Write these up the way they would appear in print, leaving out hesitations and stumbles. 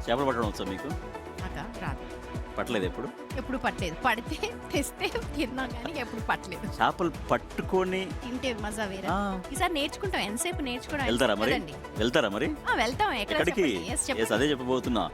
చేపలు పట్టడం వచ్చా మీకు? నాకా రాదు. పట్టలేదు ఎప్పుడు? ఎప్పుడు పట్టలేదు. పడితే తెస్తే తిన్నాం కానీ ఎప్పుడు పట్టలేదు. చేపలు పట్టుకొని తింటే మజా వేరే. ఆ, ఈసారి నేర్చుకుంటాం. ఎంతసేపు నేర్చుకోవడం వెళ్తారా మరి? కదండి. వెళ్తారా మరి వెళ్తాం. ఎక్కడ ఎక్కడికి? చెప్పండి. Yes, Yes, చెప్పండి. అదే చెప్పబోతున్నా.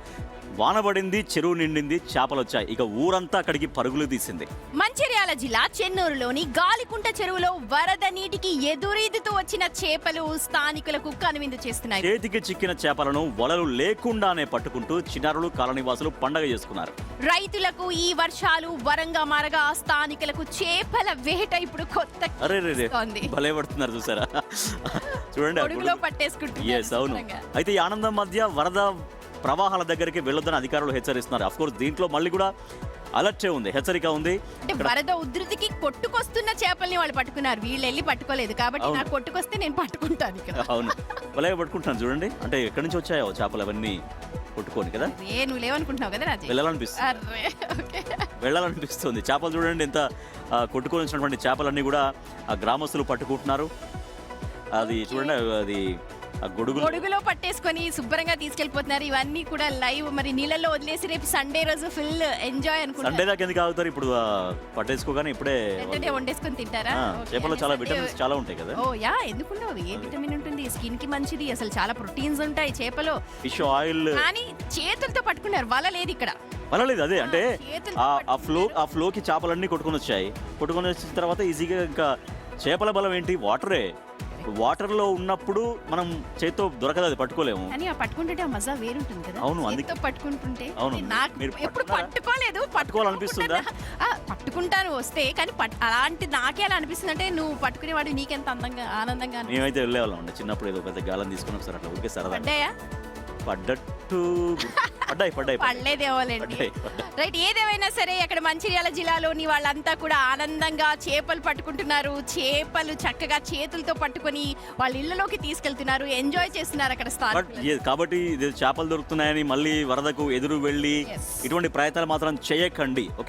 వాన పడింది, చెరువు నిండింది, చేపలు వచ్చాయి. ఇక ఊరంతా అక్కడికి పరుగులు తీసింది. మంచిర్యాల జిల్లా చెన్నూరులోని గాలికుంట చెరువులో వరద నీటికి ఎదురీదుతూ వచ్చిన చేపలు స్థానికులకు కనువిందు చేస్తున్నాయి. చేతికి చిక్కిన చేపలను వలలు లేకుండానే పట్టుకుంటూ చిన్నారులు, కాలనీవాసులు పండగ చేసుకున్నారు. రైతులకు ఈ వర్షాలు వరంగా మారగా స్థానికులకు చేపల వేట ఇప్పుడు కొత్త అరే వస్తోంది. భలే పడుతున్నారు చూసారా? చూడండి ఆ పొడుగులో గొడుగు. పట్టేసుకుంటున్నారు. Yes, అవును. శుభ్రంగా. అయితే ఈ ఆనందం మధ్య వరద ప్రవాహాల దగ్గరికి వెళ్ళొద్దని అధికారులు హెచ్చరిస్తున్నారు. అఫ్ కోర్స్ దీంట్లో మళ్ళీ కూడా అలర్ట్ ఉంది, హెచ్చరిక ఉంది. అంటే వరద ఉధృతికి కొట్టుకొస్తున్న చేపల్ని వాళ్ళు పట్టుకున్నారు. వీళ్ళు వెళ్ళి పట్టుకోలేదు కాబట్టి అవును. నాకు కొట్టుకొస్తే నేను పట్టుకుంటాను ఇక్కడ. అవును, భలే పట్టుకుంటున్నాను చూడండి. అంటే ఎక్కడి నుంచి వచ్చాయో చేపలు అవన్నీ కొట్టుకొని కదా. నువ్వు లేవనుకుంటున్నావు కదా రాజు. వెళ్ళాలనిపిస్తుంది, అర్రే, ఓకే. వెళ్ళాలనిపిస్తుంది. చేపలు చూడండి ఎంత కొట్టుకొని వచ్చినటువంటి చేపలన్నీ కూడా ఆ గ్రామస్తులు పట్టుకుంటున్నారు. అది చూడండి, అది ఆ గొడుగులు. గొడుగులో పట్టేసుకొని శుభ్రంగా తీసుకెళ్లిపోతున్నారు. ఇవన్నీ కూడా లైవ్ మరి నీళ్ళల్లో వదిలేసి రేపు సండే రోజు ఫుల్ ఎంజాయ్ సండే అనుకుంటున్నారు. దాకా ఎందుకు ఆగుతారు? ఇప్పుడు పట్టేసుకోగానే ఇప్పుడే వెంటనే వండేసుకొని తింటారా? ఓకే. చేపల్లో అంటే చాలా Sunday- విటమిన్స్ చాలా ఉంటాయి కదా. ఓ యా, ఎందుకుండవు? ఏ విటమిన్ ఉంటుంది? స్కిన్ కి మంచిది. అసలు చాలా ప్రోటీన్స్ ఉంటాయి చేపలో. Fish oil. కానీ చేతులతో పట్టుకున్నారు. వల లేదు ఇక్కడ. పర్వాలేదు, అదే అంటే చేతులతో ఆ ఫ్లోకి చేపలన్నీ కొట్టుకొని వచ్చాయి. కొట్టుకొని వచ్చిన తర్వాత ఈజీగా ఇంకా చేపల బలం ఏంటి? వాటరే. వాటర్ లో ఉన్నప్పుడు మనం చేత్తో దొరకదు, అది పట్టుకోలేము. కానీ ఆ పట్టుకుంటుంటే ఆ మజా వేరుంటుంది కదా. అవును, చేత్తో పట్టుకుంటుంటే. అవును. నాకు మీరు ఎప్పుడు పట్టుకున్నారా? పట్టుకోలేదు. పట్టుకోవాలనిపిస్తుందా? పట్టుకుంటాను వస్తే, కానీ అలాంటి నాకే అలా అనిపిస్తుంది. అంటే నువ్వు పట్టుకునేవాడు నీకెంత అందంగా ఆనందంగా అనిపిస్తుంది. మేమైతే వెళ్ళేవాళ్ళం అండి చిన్నప్పుడు. ఏదో పెద్ద గాలం తీసుకుని ఒకసారి అట్లా ఊరికే సరదా పడ్డాయా? పడ్డట్టు పడ్డాయి. పడలేదేమోలేండి. రైట్, ఏదేమైనా సరే అక్కడ మంచిర్యాల జిల్లాలోని వాళ్ళంతా కూడా ఆనందంగా చేపలు పట్టుకుంటున్నారు. చేపలు చక్కగా చేతులతో పట్టుకొని వాళ్ళ ఇళ్ళలోకి తీసుకెళ్తున్నారు. ఎంజాయ్ చేస్తున్నారు అక్కడ స్థానికులు. కాబట్టి ఇది చేపలు దొరుకుతున్నాయని మళ్ళీ వరదకు ఎదురు వెళ్ళి Yes. ఇటువంటి ప్రయత్నాలు మాత్రం చేయకండి. ఓకే.